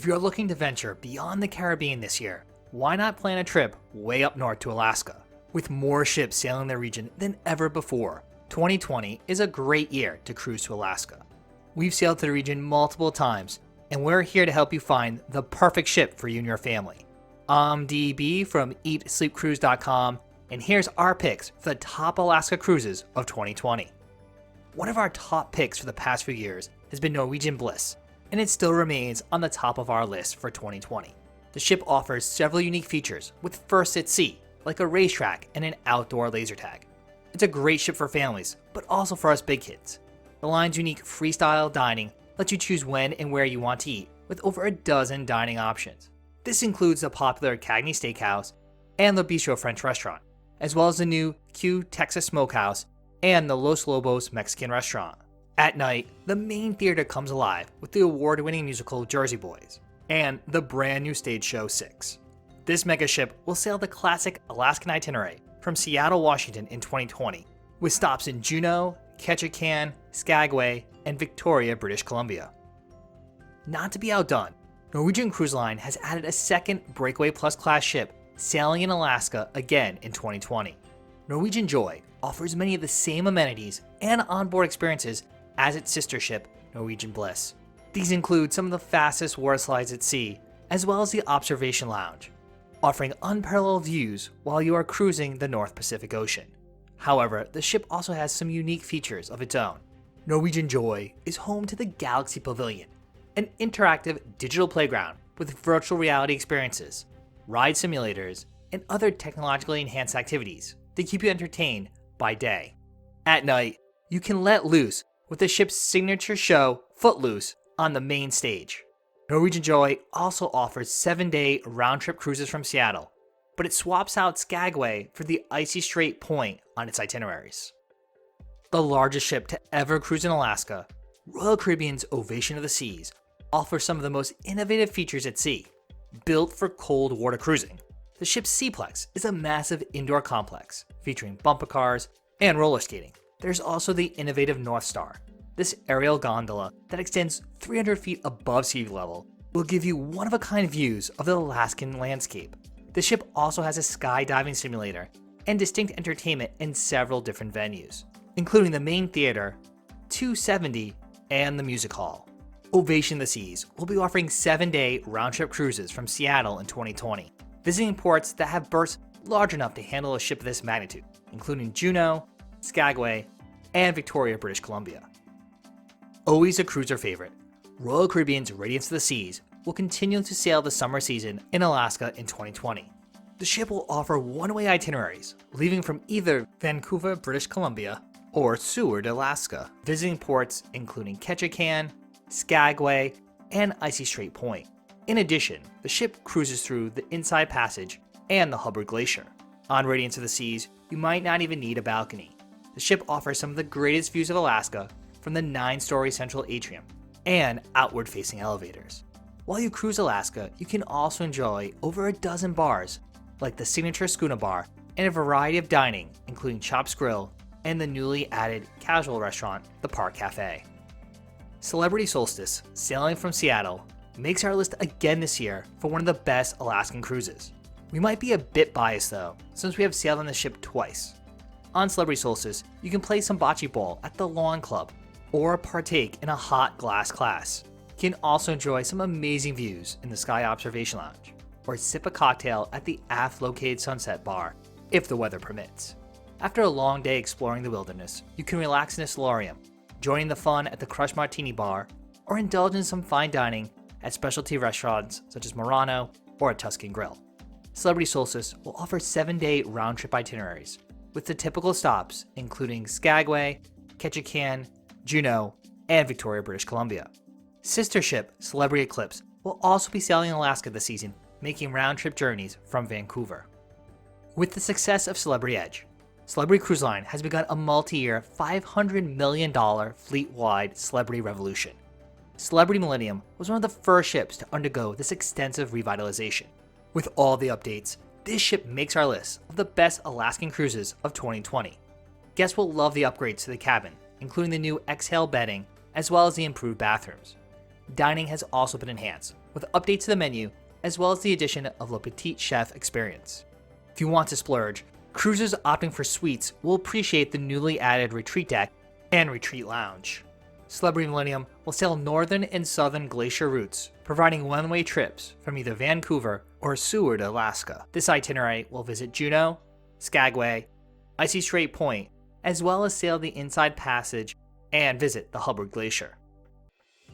you're looking to venture beyond the Caribbean this year, why not plan a trip way up north to Alaska? With more ships sailing the region than ever before, 2020 is a great year to cruise to Alaska. We've sailed to the region multiple times, and we're here to help you find the perfect ship for you and your family. I'm DB from EatSleepCruise.com, and here's our picks for the top Alaska cruises of 2020. One of our top picks for the past few years has been Norwegian Bliss, and it still remains on the top of our list for 2020. The ship offers several unique features with firsts at sea, like a racetrack and an outdoor laser tag. It's a great ship for families, but also for us big kids. The line's unique freestyle dining lets you choose when and where you want to eat, with over a dozen dining options. This includes the popular Cagney Steakhouse and the Bistro French restaurant, as well as the new Q Texas Smokehouse and the Los Lobos Mexican restaurant. At night, the main theater comes alive with the award-winning musical Jersey Boys and the brand new stage show 6. This mega ship will sail the classic Alaskan itinerary from Seattle, Washington in 2020, with stops in Juneau, Ketchikan, Skagway, and Victoria, British Columbia. Not to be outdone, Norwegian Cruise Line has added a second Breakaway Plus class ship sailing in Alaska again in 2020. Norwegian Joy offers many of the same amenities and onboard experiences as its sister ship, Norwegian Bliss. These include some of the fastest water slides at sea, as well as the observation lounge, offering unparalleled views while you are cruising the North Pacific Ocean. However, the ship also has some unique features of its own. Norwegian Joy is home to the Galaxy Pavilion, an interactive digital playground with virtual reality experiences, ride simulators, and other technologically enhanced activities to keep you entertained by day. At night, you can let loose with the ship's signature show, Footloose, on the main stage. Norwegian Joy also offers 7-day round-trip cruises from Seattle, but it swaps out Skagway for the Icy Strait Point on its itineraries. The largest ship to ever cruise in Alaska, Royal Caribbean's Ovation of the Seas offers some of the most innovative features at sea. Built for cold water cruising, the ship's Seaplex is a massive indoor complex featuring bumper cars and roller skating. There's also the innovative North Star. This aerial gondola that extends 300 feet above sea level will give you one-of-a-kind views of the Alaskan landscape. The ship also has a skydiving simulator and distinct entertainment in several different venues, including the main theater, 270, and the music hall. Ovation of the Seas will be offering 7-day round-trip cruises from Seattle in 2020, visiting ports that have berths large enough to handle a ship of this magnitude, including Juneau, Skagway, and Victoria, British Columbia. Always a cruiser favorite, Royal Caribbean's Radiance of the Seas will continue to sail the summer season in Alaska in 2020. The ship will offer one-way itineraries, leaving from either Vancouver, British Columbia, or Seward, Alaska, visiting ports including Ketchikan, Skagway, and Icy Strait Point. In addition, the ship cruises through the Inside Passage and the Hubbard Glacier. On Radiance of the Seas, you might not even need a balcony. The ship offers some of the greatest views of Alaska from the 9-story central atrium and outward-facing elevators. While you cruise Alaska, you can also enjoy over a dozen bars, like the signature Schooner Bar, and a variety of dining, including Chops Grill and the newly added casual restaurant, the Park Cafe. Celebrity Solstice, sailing from Seattle, makes our list again this year for one of the best Alaskan cruises. We might be a bit biased though, since we have sailed on the ship twice. On Celebrity Solstice, you can play some bocce ball at the Lawn Club, or partake in a hot glass class. You can also enjoy some amazing views in the Sky Observation Lounge, or sip a cocktail at the aft-located Sunset Bar, if the weather permits. After a long day exploring the wilderness, you can relax in a solarium, joining the fun at the Crush Martini Bar, or indulge in some fine dining at specialty restaurants such as Murano or a Tuscan Grill. Celebrity Solstice will offer 7-day round-trip itineraries, with the typical stops including Skagway, Ketchikan, Juneau, and Victoria, British Columbia. Sister ship Celebrity Eclipse will also be sailing in Alaska this season, making round-trip journeys from Vancouver. With the success of Celebrity Edge, Celebrity Cruise Line has begun a multi-year $500 million fleet-wide Celebrity revolution. Celebrity Millennium was one of the first ships to undergo this extensive revitalization. With all the updates, this ship makes our list of the best Alaskan cruises of 2020. Guests will love the upgrades to the cabin, including the new Exhale bedding, as well as the improved bathrooms. Dining has also been enhanced with updates to the menu, as well as the addition of Le Petit Chef experience. If you want to splurge, cruisers opting for suites will appreciate the newly added retreat deck and retreat lounge. Celebrity Millennium will sail northern and southern glacier routes, providing one-way trips from either Vancouver or Seward, Alaska. This itinerary will visit Juneau, Skagway, Icy Strait Point, as well as sail the Inside Passage and visit the Hubbard Glacier.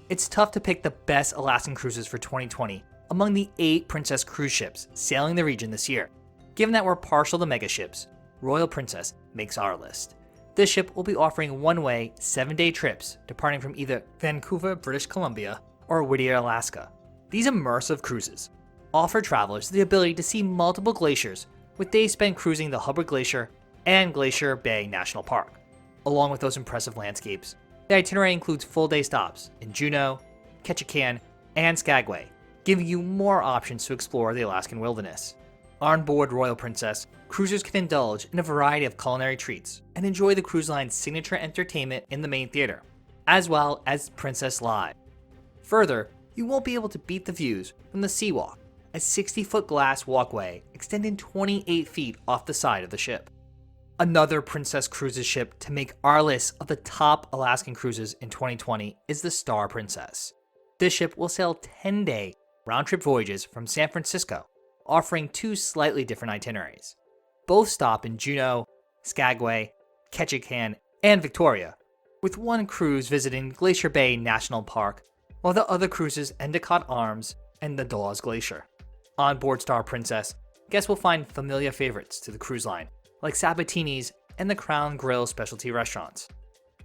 It's tough to pick the best Alaskan cruises for 2020 among the 8 Princess cruise ships sailing the region this year. Given that we're partial to megaships, Royal Princess makes our list. This ship will be offering one-way, 7-day trips departing from either Vancouver, British Columbia, or Whittier, Alaska. These immersive cruises offer travelers the ability to see multiple glaciers, with days spent cruising the Hubbard Glacier and Glacier Bay National Park. Along with those impressive landscapes, the itinerary includes full-day stops in Juneau, Ketchikan, and Skagway, giving you more options to explore the Alaskan wilderness. On board Royal Princess, cruisers can indulge in a variety of culinary treats and enjoy the cruise line's signature entertainment in the main theater, as well as Princess Live. Further, you won't be able to beat the views from the Seawalk, a 60-foot glass walkway extending 28 feet off the side of the ship. Another Princess Cruises ship to make our list of the top Alaskan cruises in 2020 is the Star Princess. This ship will sail 10-day round-trip voyages from San Francisco, offering 2 slightly different itineraries. Both stop in Juneau, Skagway, Ketchikan, and Victoria, with one cruise visiting Glacier Bay National Park, while the other cruises Endicott Arms and the Dawes Glacier. On board Star Princess, guests will find familiar favorites to the cruise line, like Sabatini's and the Crown Grill specialty restaurants,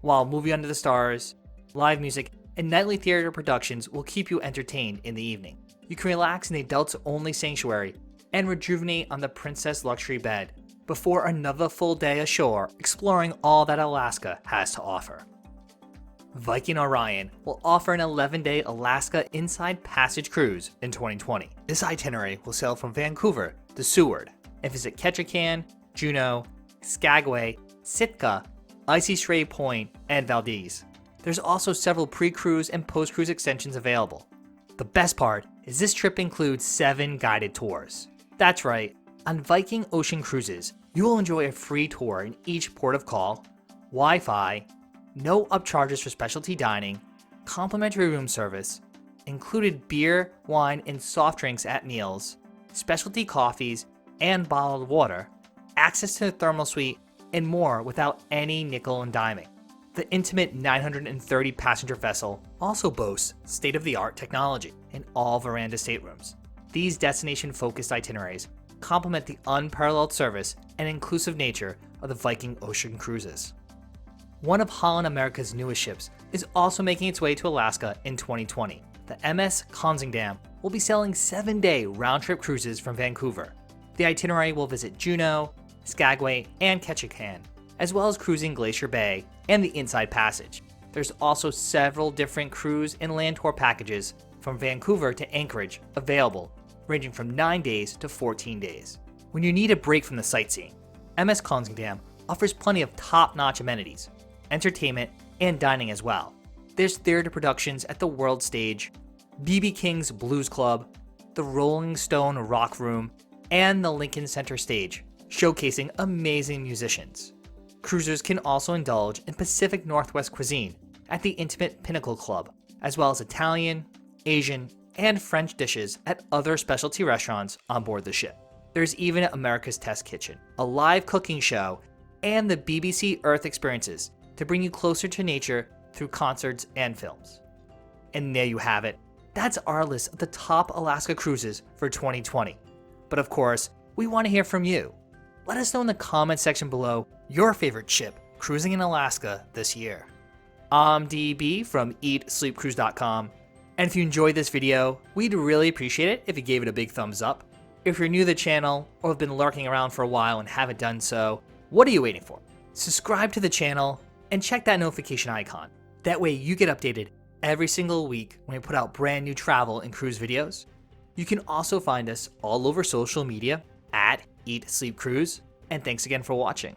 while Movie Under the Stars, live music, and nightly theater productions will keep you entertained in the evening. You can relax in the adults-only sanctuary and rejuvenate on the Princess luxury bed before another full day ashore exploring all that Alaska has to offer. Viking Orion will offer an 11-day Alaska Inside Passage cruise in 2020. This itinerary will sail from Vancouver to Seward and visit Ketchikan, Juneau, Skagway, Sitka, Icy Strait Point, and Valdez. There's also several pre-cruise and post-cruise extensions available. The best part is this trip includes 7 guided tours. That's right, on Viking Ocean Cruises, you will enjoy a free tour in each port of call, Wi-Fi, no upcharges for specialty dining, complimentary room service, included beer, wine, and soft drinks at meals, specialty coffees, and bottled water, access to the thermal suite, and more without any nickel and diming. The intimate 930 passenger vessel also boasts state-of-the-art technology in all veranda staterooms. These destination-focused itineraries complement the unparalleled service and inclusive nature of the Viking Ocean Cruises. One of Holland America's newest ships is also making its way to Alaska in 2020. The MS Koningsdam will be sailing 7-day round-trip cruises from Vancouver. The itinerary will visit Juneau, Skagway, and Ketchikan, as well as cruising Glacier Bay and the Inside Passage. There's also several different cruise and land tour packages from Vancouver to Anchorage available, ranging from 9 days to 14 days. When you need a break from the sightseeing, MS Koningsdam offers plenty of top-notch amenities, entertainment, and dining as well. There's theater productions at the World Stage, B.B. King's Blues Club, the Rolling Stone Rock Room, and the Lincoln Center Stage, showcasing amazing musicians. Cruisers can also indulge in Pacific Northwest cuisine at the Intimate Pinnacle Club, as well as Italian, Asian, and French dishes at other specialty restaurants on board the ship. There's even America's Test Kitchen, a live cooking show, and the BBC Earth Experiences to bring you closer to nature through concerts and films. And there you have it. That's our list of the top Alaska cruises for 2020. But of course, we want to hear from you. Let us know in the comment section below your favorite ship cruising in Alaska this year. I'm DB from EatSleepCruise.com, and if you enjoyed this video, we'd really appreciate it if you gave it a big thumbs up. If you're new to the channel or have been lurking around for a while and haven't done so, what are you waiting for? Subscribe to the channel and check that notification icon. That way you get updated every single week when we put out brand new travel and cruise videos. You can also find us all over social media at Eat Sleep Cruise, and thanks again for watching.